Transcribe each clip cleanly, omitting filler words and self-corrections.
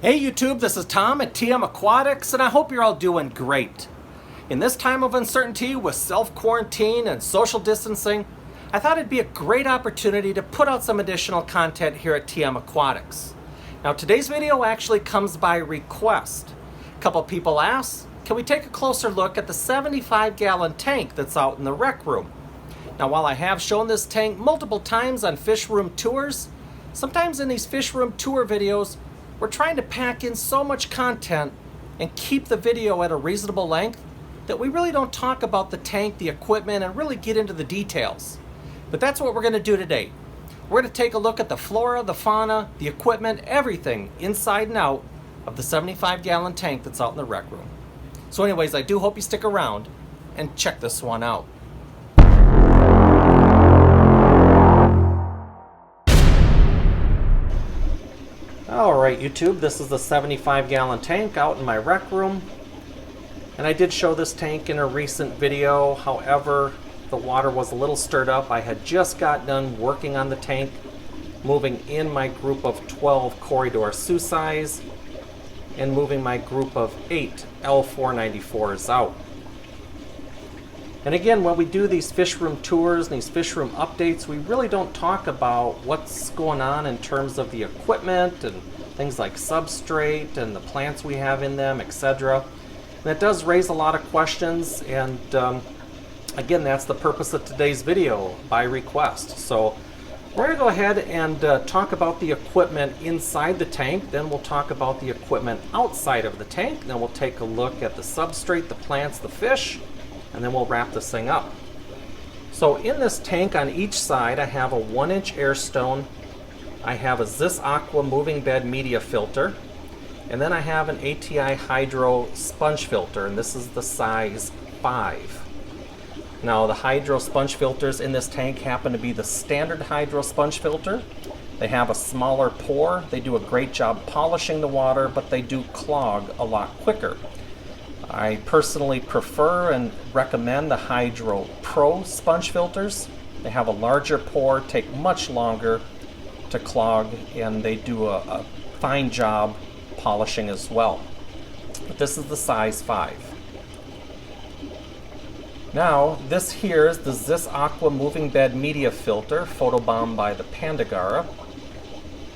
Hey YouTube, this is Tom at TM Aquatics, and I hope you're all doing great. In this time of uncertainty with self-quarantine and social distancing, I thought it'd be a great opportunity to put out some additional content here at TM Aquatics. Now today's video actually comes by request. A couple people asked, can we take a closer look at the 75-gallon tank that's out in the rec room? Now while I have shown this tank multiple times on fish room tours, sometimes in these fish room tour videos, we're trying to pack in so much content and keep the video at a reasonable length that we really don't talk about the tank, the equipment, and really get into the details. But that's what we're going to do today. We're going to take a look at the flora, the fauna, the equipment, everything inside and out of the 75-gallon tank that's out in the rec room. So anyways, I do hope you stick around and check this one out. Alright YouTube, this is the 75-gallon tank out in my rec room. And I did show this tank in a recent video, however, the water was a little stirred up. I had just got done working on the tank, moving in my group of 12 Corydoras Sucis, and moving my group of 8 L494s out. And again, when we do these fish room tours and these fish room updates, we really don't talk about what's going on in terms of the equipment and things like substrate and the plants we have in them, etc. And it does raise a lot of questions, and again, that's the purpose of today's video, by request. So we're going to go ahead and talk about the equipment inside the tank, then we'll talk about the equipment outside of the tank, then we'll take a look at the substrate, the plants, the fish, and then we'll wrap this thing up. So in this tank on each side, I have a 1-inch air stone, I have a Zis Aqua moving bed media filter, and then I have an ATI Hydro sponge filter, and this is the size 5. Now the Hydro sponge filters in this tank happen to be the standard Hydro sponge filter. They have a smaller pore, they do a great job polishing the water, but they do clog a lot quicker. I personally prefer and recommend the Hydro Pro sponge filters. They have a larger pore, take much longer to clog, and they do a fine job polishing as well. But this is the size 5. Now, this here is the Zis Aqua moving bed media filter, photobombed by the Pandagara.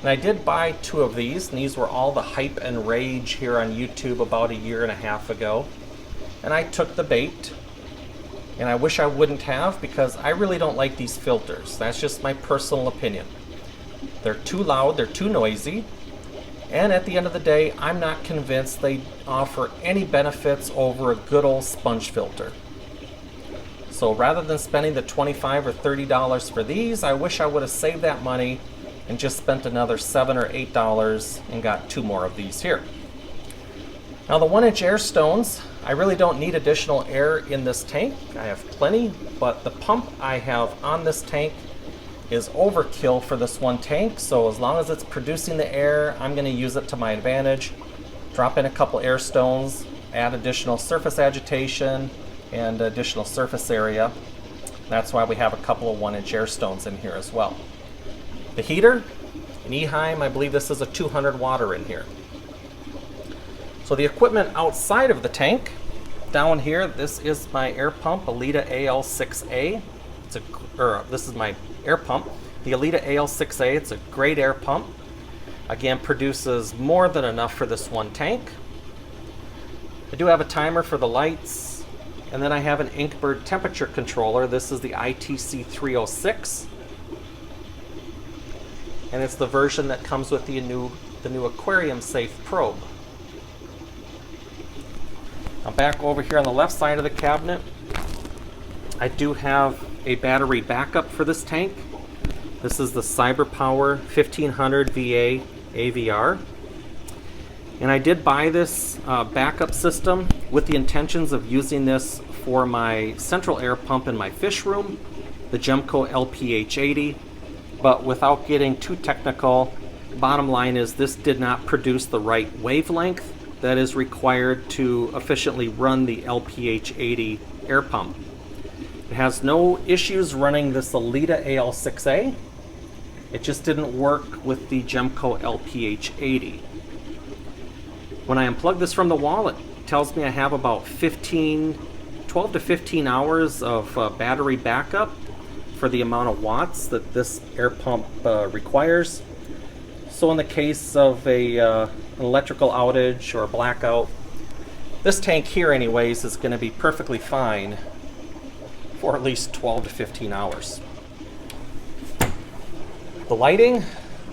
And I did buy 2 of these, and these were all the hype and rage here on YouTube about a year and a half ago. And I took the bait, and I wish I wouldn't have, because I really don't like these filters. That's just my personal opinion. They're too loud, they're too noisy, and at the end of the day, I'm not convinced they offer any benefits over a good old sponge filter. So rather than spending the $25 or $30 for these, I wish I would have saved that money and just spent another $7 or $8 and got 2 more of these here. Now the 1-inch air stones, I really don't need additional air in this tank. I have plenty, but the pump I have on this tank is overkill for this one tank, so as long as it's producing the air, I'm going to use it to my advantage. Drop in a couple air stones, add additional surface agitation and additional surface area. That's why we have a couple of 1-inch air stones in here as well. The heater, an Eheim, I believe this is a 200 water in here. So the equipment outside of the tank, down here, this is my air pump, Alita AL6A. This is my air pump, the Alita AL6A. It's a great air pump. Again, produces more than enough for this one tank. I do have a timer for the lights, and then I have an Inkbird temperature controller. This is the ITC 306. And it's the version that comes with the new Aquarium Safe probe. Now back over here on the left side of the cabinet, I do have a battery backup for this tank. This is the CyberPower 1500 VA AVR. And I did buy this backup system with the intentions of using this for my central air pump in my fish room, the Gemco LPH80. But without getting too technical, bottom line is this did not produce the right wavelength that is required to efficiently run the LPH80 air pump. It has no issues running this Alita AL6A. It just didn't work with the Gemco LPH80. When I unplug this from the wall, it tells me I have about 12 to 15 hours of battery backup for the amount of watts that this air pump requires. So in the case of an electrical outage or a blackout, this tank here anyways is going to be perfectly fine for at least 12 to 15 hours. The lighting,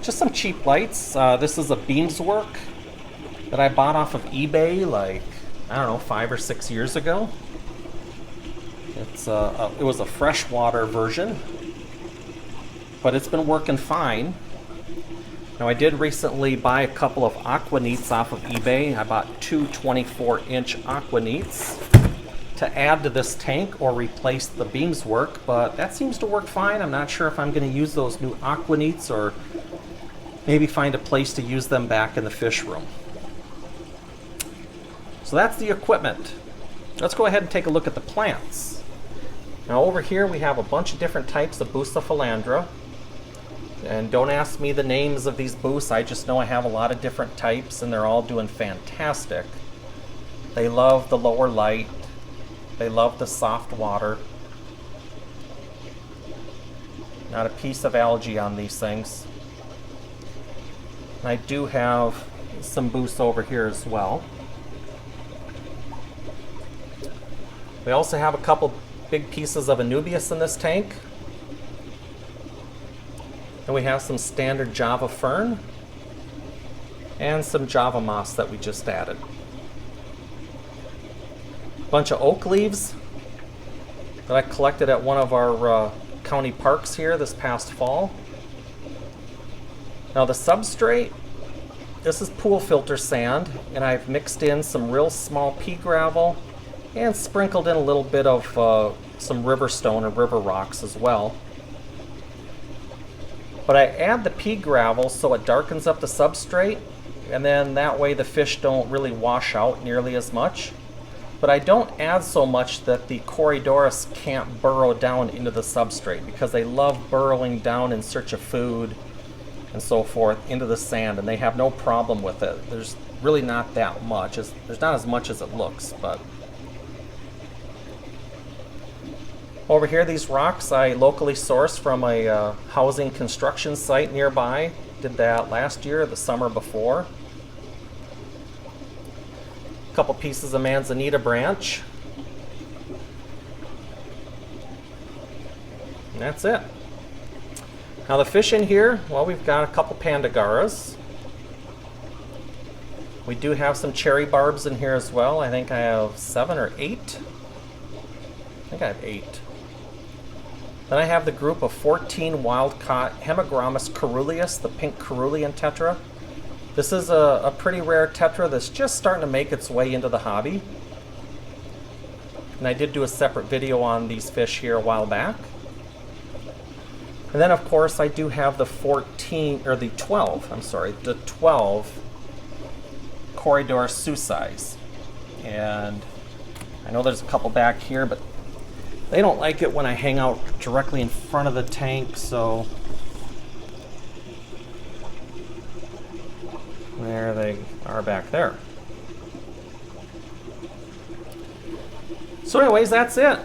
just some cheap lights. This is a Beamswork that I bought off of eBay like, I don't know, 5 or 6 years ago. It was a freshwater version, but it's been working fine. Now I did recently buy a couple of Aquaneats off of eBay. I bought two 24-inch Aquaneats to add to this tank or replace the Beamswork, but that seems to work fine. I'm not sure if I'm going to use those new Aquaneats or maybe find a place to use them back in the fish room. So that's the equipment. Let's go ahead and take a look at the plants. Now over here we have a bunch of different types of Bucephalandra. And don't ask me the names of these booths, I just know I have a lot of different types and they're all doing fantastic. They love the lower light, they love the soft water. Not a piece of algae on these things. And I do have some booths over here as well. We also have a couple big pieces of Anubias in this tank. And we have some standard Java fern and some Java moss that we just added. Bunch of oak leaves that I collected at one of our county parks here this past fall. Now the substrate, this is pool filter sand, and I've mixed in some real small pea gravel and sprinkled in a little bit of some river stone or river rocks as well. But I add the pea gravel so it darkens up the substrate, and then that way the fish don't really wash out nearly as much. But I don't add so much that the Corydoras can't burrow down into the substrate, because they love burrowing down in search of food and so forth into the sand, and they have no problem with it. There's really not that much. There's not as much as it looks, but over here, these rocks I locally sourced from a housing construction site nearby. Did that last year, the summer before. A couple pieces of manzanita branch. And that's it. Now the fish in here, well, we've got a couple Pandagaras. We do have some cherry barbs in here as well. I think I have 7 or 8. I think I have 8. Then I have the group of 14 wild-caught Hemigrammus caeruleus, the pink cerulean tetra. This is a pretty rare tetra that's just starting to make its way into the hobby. And I did do a separate video on these fish here a while back. And then of course I do have the 12 Corydoras sucis. And I know there's a couple back here, but they don't like it when I hang out directly in front of the tank, so there they are back there. So anyways, that's it.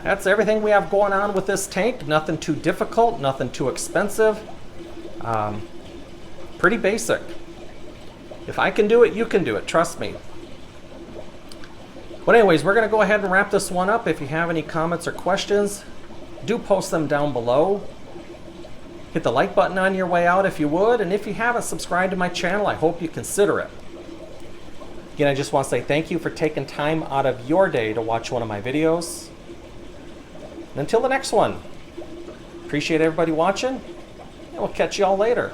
That's everything we have going on with this tank. Nothing too difficult, nothing too expensive. Pretty basic. If I can do it, you can do it, trust me. But anyways, we're going to go ahead and wrap this one up. If you have any comments or questions, do post them down below. Hit the like button on your way out if you would. And if you haven't subscribed to my channel, I hope you consider it. Again, I just want to say thank you for taking time out of your day to watch one of my videos. And until the next one, appreciate everybody watching, and we'll catch you all later.